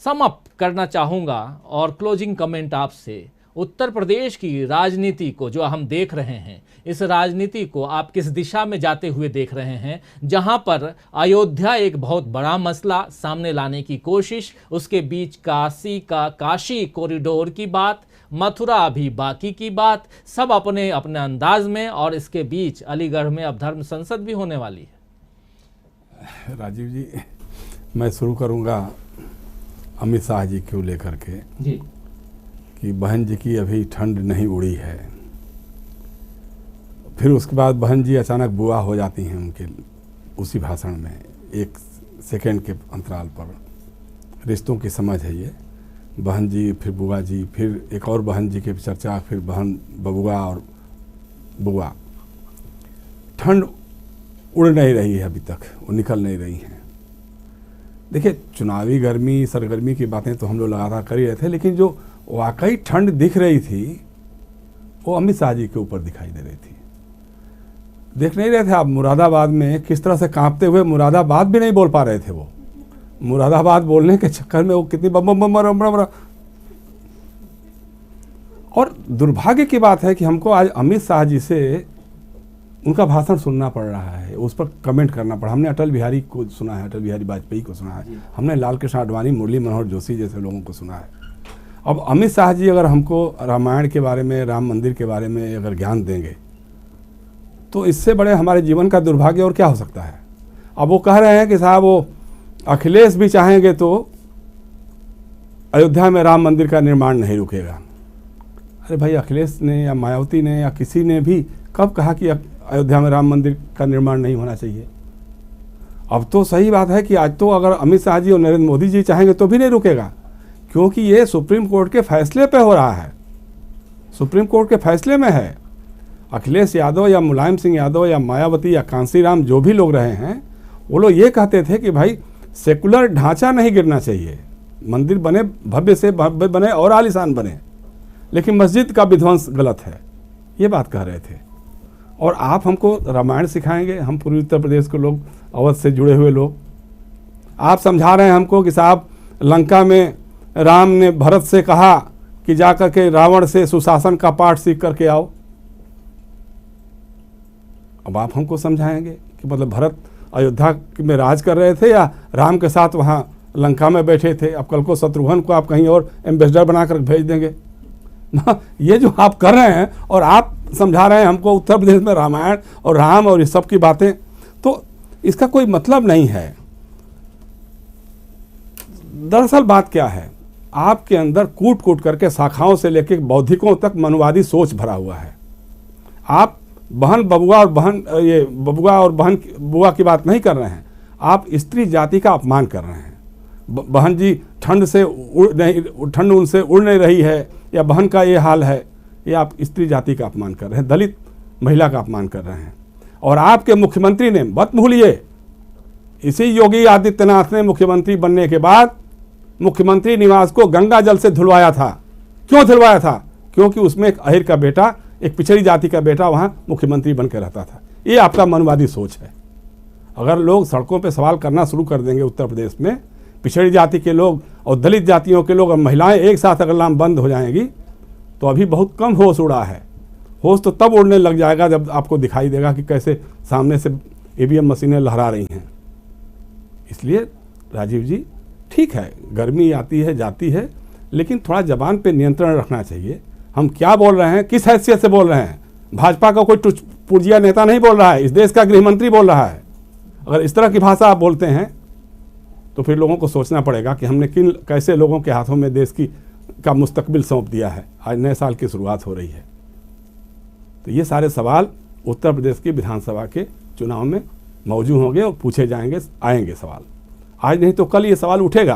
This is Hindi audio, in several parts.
सम अप करना चाहूँगा और क्लोजिंग कमेंट आपसे, उत्तर प्रदेश की राजनीति को जो हम देख रहे हैं, इस राजनीति को आप किस दिशा में जाते हुए देख रहे हैं, जहां पर अयोध्या एक बहुत बड़ा मसला सामने लाने की कोशिश, उसके बीच काशी कॉरिडोर की बात, मथुरा अभी बाकी की बात, सब अपने अपने अंदाज में, और इसके बीच अलीगढ़ में अब धर्म संसद भी होने वाली है। राजीव जी, मैं शुरू करूंगा अमित शाह जी को लेकर के जी, कि बहन जी की अभी ठंड नहीं उड़ी है। फिर उसके बाद बहन जी अचानक बुआ हो जाती हैं उनके उसी भाषण में, 1 सेकेंड के अंतराल पर। रिश्तों की समझ है ये, बहन जी फिर बुआ जी, फिर एक और बहन जी की चर्चा, फिर बहन बबुआ और बुआ। ठंड उड़ नहीं रही है अभी तक, वो निकल नहीं रही हैं। देखिए, चुनावी गर्मी सरगर्मी की बातें तो हम लोग लगातार कर ही रहे थे, लेकिन जो वाकई ठंड दिख रही थी वो अमित शाह जी के ऊपर दिखाई दे रही थी। देख नहीं रहे थे आप मुरादाबाद में किस तरह से कांपते हुए, मुरादाबाद भी नहीं बोल पा रहे थे वो। मुरादाबाद बोलने के चक्कर में वो कितनी बम बम बम बम बम। और दुर्भाग्य की बात है कि हमको आज अमित शाह जी से उनका भाषण सुनना पड़ रहा है, उस पर कमेंट करना पड़ा। हमने अटल बिहारी को सुना है, अटल बिहारी वाजपेयी को सुना है, हमने लाल कृष्ण आडवाणी, मुरली मनोहर जोशी जैसे लोगों को सुना है। अब अमित शाह जी अगर हमको रामायण के बारे में, राम मंदिर के बारे में अगर ज्ञान देंगे तो इससे बड़े हमारे जीवन का दुर्भाग्य और क्या हो सकता है। अब वो कह रहे हैं कि साहब वो अखिलेश भी चाहेंगे तो अयोध्या में राम मंदिर का निर्माण नहीं रुकेगा। अरे भाई, अखिलेश ने या मायावती ने या किसी ने भी कब कहा कि अयोध्या में राम मंदिर का निर्माण नहीं होना चाहिए? अब तो सही बात है कि आज तो अगर अमित शाह जी और नरेंद्र मोदी जी चाहेंगे तो भी नहीं रुकेगा, क्योंकि ये सुप्रीम कोर्ट के फैसले पे हो रहा है, सुप्रीम कोर्ट के फैसले में है। अखिलेश यादव या मुलायम सिंह यादव या मायावती या कांसीराम जो भी लोग रहे हैं, वो लोग ये कहते थे कि भाई सेकुलर ढांचा नहीं गिरना चाहिए, मंदिर बने भव्य से भव्य बने और आलीशान बने, लेकिन मस्जिद का विध्वंस गलत है, ये बात कह रहे थे। और आप हमको रामायण सिखाएंगे, हम पूर्वी उत्तर प्रदेश के लोग, अवध से जुड़े हुए लोग, आप समझा रहे हैं हमको कि साहब लंका में राम ने भरत से कहा कि जाकर के रावण से सुशासन का पाठ सीख करके आओ। अब आप हमको समझाएंगे कि मतलब भरत अयोध्या में राज कर रहे थे या राम के साथ वहाँ लंका में बैठे थे? अब कल को शत्रुघ्न को आप कहीं और एम्बेसडर बनाकर भेज देंगे ना। ये जो आप कर रहे हैं और आप समझा रहे हैं हमको उत्तर प्रदेश में रामायण और राम और ये सब की बातें, तो इसका कोई मतलब नहीं है। दरअसल बात क्या है, आपके अंदर कूट कूट करके शाखाओं से लेकर बौद्धिकों तक मनुवादी सोच भरा हुआ है। आप बहन बबुआ और बहन बुआ की बात नहीं कर रहे हैं, आप स्त्री जाति का अपमान कर रहे हैं। बहन जी ठंड उनसे उड़ नहीं रही है, या बहन का ये हाल है, ये आप स्त्री जाति का अपमान कर रहे हैं, दलित महिला का अपमान कर रहे हैं। और आपके मुख्यमंत्री ने, मत भूलिए, इसी योगी आदित्यनाथ ने मुख्यमंत्री बनने के बाद मुख्यमंत्री निवास को गंगा जल से धुलवाया था। क्यों धुलवाया था? क्योंकि उसमें एक अहिर का बेटा, एक पिछड़ी जाति का बेटा वहाँ मुख्यमंत्री बनकर रहता था। ये आपका मनवादी सोच है। अगर लोग सड़कों पे सवाल करना शुरू कर देंगे उत्तर प्रदेश में, पिछड़ी जाति के लोग और दलित जातियों के लोग और महिलाएं एक साथ अगर नाम बंद हो जाएंगी, तो अभी बहुत कम होश उड़ा है। होश तो तब उड़ने लग जाएगा जब आपको दिखाई देगा कि कैसे सामने से ईवीएम मशीनें लहरा रही हैं। इसलिए राजीव जी, ठीक है, गर्मी आती है जाती है, लेकिन थोड़ा जबान पे नियंत्रण रखना चाहिए। हम क्या बोल रहे हैं, किस हैसियत से बोल रहे हैं? भाजपा का कोई पुर्जिया नेता नहीं बोल रहा है, इस देश का गृहमंत्री बोल रहा है। अगर इस तरह की भाषा आप बोलते हैं तो फिर लोगों को सोचना पड़ेगा कि हमने किन कैसे लोगों के हाथों में देश का मुस्तकबिल सौंप दिया है। आज नए साल की शुरुआत हो रही है, तो ये सारे सवाल उत्तर प्रदेश की विधानसभा के चुनाव में मौजूद होंगे और पूछे जाएंगे, आएंगे सवाल। आज नहीं तो कल ये सवाल उठेगा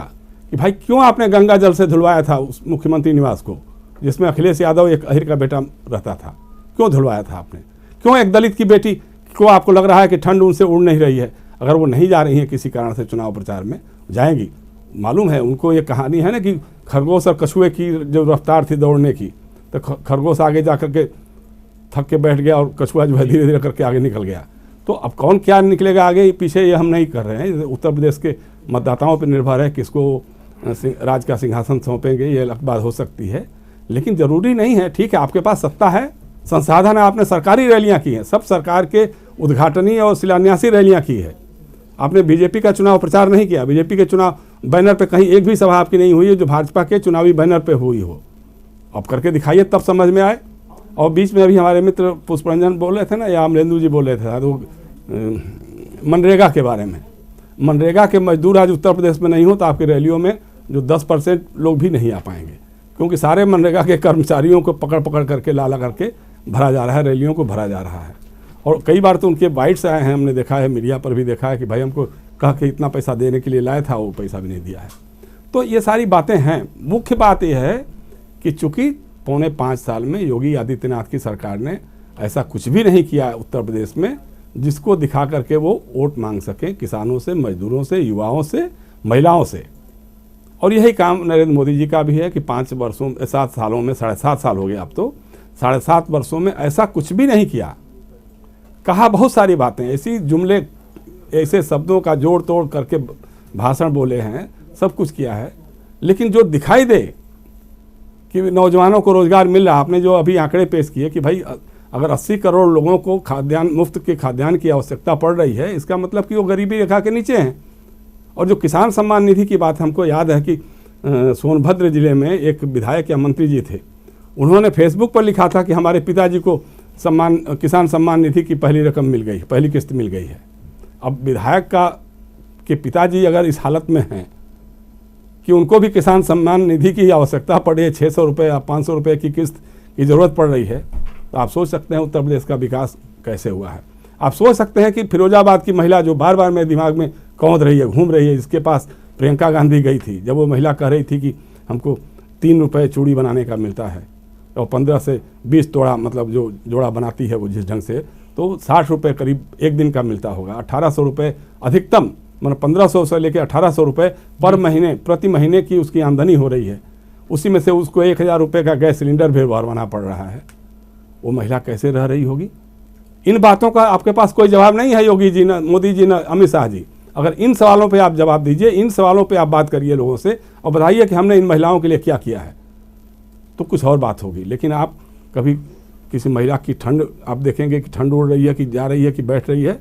कि भाई क्यों आपने गंगा जल से धुलवाया था उस मुख्यमंत्री निवास को, जिसमें अखिलेश यादव एक अहिर का बेटा रहता था? क्यों धुलवाया था आपने? क्यों एक दलित की बेटी को आपको लग रहा है कि ठंड उनसे उड़ नहीं रही है? अगर वो नहीं जा रही हैं किसी कारण से चुनाव प्रचार में, जाएंगी, मालूम है उनको। ये कहानी है ना कि खरगोश और कछुए की जो रफ्तार थी दौड़ने की, तो खरगोश आगे जा करके थक के बैठ गया और कछुआ जो है धीरे धीरे करके आगे निकल गया। तो अब कौन क्या निकलेगा आगे पीछे, ये हम नहीं कर रहे हैं। उत्तर प्रदेश के मतदाताओं पर निर्भर है किसको राज का सिंहासन सौंपेंगे, ये अलग बात हो सकती है, लेकिन ज़रूरी नहीं है। ठीक है, आपके पास सत्ता है, संसाधन है, आपने सरकारी रैलियां की हैं, सब सरकार के उद्घाटनी और शिलान्यासी रैलियां की है। आपने बीजेपी का चुनाव प्रचार नहीं किया, बीजेपी के चुनाव बैनर पे कहीं एक भी सभा आपकी नहीं हुई है जो भाजपा के चुनावी बैनर पे हुई हो। अब करके दिखाइए, तब समझ में आए। और बीच में अभी हमारे मित्र पुष्परंजन बोल रहे थे ना, या अमरेंदु जी बोल रहे थे तो मनरेगा के बारे में। मनरेगा के मजदूर आज उत्तर प्रदेश में नहीं हो तो आपकी रैलियों में जो 10% लोग भी नहीं आ पाएंगे, क्योंकि सारे मनरेगा के कर्मचारियों को पकड़ पकड़ करके लाला करके भरा जा रहा है, रैलियों को भरा जा रहा है। और कई बार तो उनके बाइट्स आए हैं, हमने देखा है, मीडिया पर भी देखा है कि भाई हमको कह के इतना पैसा देने के लिए लाया था, वो पैसा भी नहीं दिया है। तो ये सारी बातें हैं। मुख्य बात यह है कि चूंकि 4.25 साल में योगी आदित्यनाथ की सरकार ने ऐसा कुछ भी नहीं किया उत्तर प्रदेश में जिसको दिखा करके वो वोट मांग सकें किसानों से, मजदूरों से, युवाओं से, महिलाओं से। और यही काम नरेंद्र मोदी जी का भी है कि 5 वर्षों 7 सालों में 7.5 साल हो गए, अब तो 7.5 वर्षों में ऐसा कुछ भी नहीं किया। कहा बहुत सारी बातें, ऐसी जुमले, ऐसे शब्दों का जोड़ तोड़ करके भाषण बोले हैं, सब कुछ किया है, लेकिन जो दिखाई दे कि नौजवानों को रोजगार मिल रहा, आपने जो अभी आंकड़े पेश किए कि भाई अगर 80 करोड़ लोगों को खाद्यान्न, मुफ्त के खाद्यान्न की आवश्यकता पड़ रही है, इसका मतलब कि वो गरीबी रेखा के नीचे हैं। और जो किसान सम्मान निधि की बात, हमको याद है कि सोनभद्र जिले में एक विधायक या मंत्री जी थे, उन्होंने फेसबुक पर लिखा था कि हमारे पिताजी को किसान सम्मान निधि की पहली रकम मिल गई, पहली किस्त मिल गई है। अब विधायक के पिताजी अगर इस हालत में हैं कि उनको भी किसान सम्मान निधि की आवश्यकता पड़े, 600 रुपये या 500 रुपये की किस्त की ज़रूरत पड़ रही है, तो आप सोच सकते हैं उत्तर प्रदेश का विकास कैसे हुआ है। आप सोच सकते हैं कि फिरोजाबाद की महिला जो बार बार मेरे दिमाग में कौंध रही है, घूम रही है, जिसके पास प्रियंका गांधी गई थी, जब वो महिला कह रही थी कि हमको 3 रुपये चूड़ी बनाने का मिलता है और 15 से 20 तोड़ा, मतलब जो जोड़ा बनाती है वो जिस ढंग से, तो 60 रुपये करीब एक दिन का मिलता होगा। 1800 रुपये अधिकतम, मतलब 1500 से लेकर 1800 रुपये पर महीने, प्रति महीने की उसकी आमदनी हो रही है। उसी में से उसको 1000 रुपये का गैस सिलेंडर भी भरवाना पड़ रहा है। वो महिला कैसे रह रही होगी? इन बातों का आपके पास कोई जवाब नहीं है, योगी जी, न मोदी जी, न अमित शाह जी। अगर इन सवालों पे आप जवाब दीजिए, इन सवालों पे आप बात करिए लोगों से और बताइए कि हमने इन महिलाओं के लिए क्या किया है, तो कुछ और बात होगी। लेकिन आप कभी किसी महिला की ठंड आप देखेंगे कि ठंड उड़ रही है कि जा रही है कि बैठ रही है,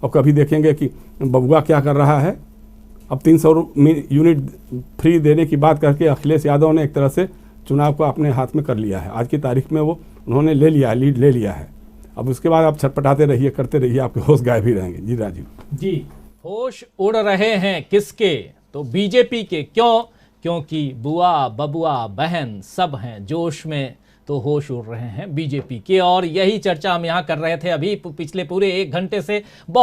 और कभी देखेंगे कि बबुआ क्या कर रहा है। अब 300 यूनिट फ्री देने की बात करके अखिलेश यादव ने एक तरह से चुनाव को अपने हाथ में कर लिया है। आज की तारीख में वो उन्होंने ले लिया है, लीड ले लिया है। अब उसके बाद आप छटपटाते रहिए, करते रहिए, आपके होश गायब ही रहेंगे। जी राजीव जी, होश उड़ रहे हैं किसके? तो बीजेपी के। क्यों? क्योंकि बुआ, बबुआ, बहन सब हैं जोश में, तो होश उड़ रहे हैं बीजेपी के। और यही चर्चा हम यहाँ कर रहे थे अभी पिछले पूरे 1 घंटे से। बहुत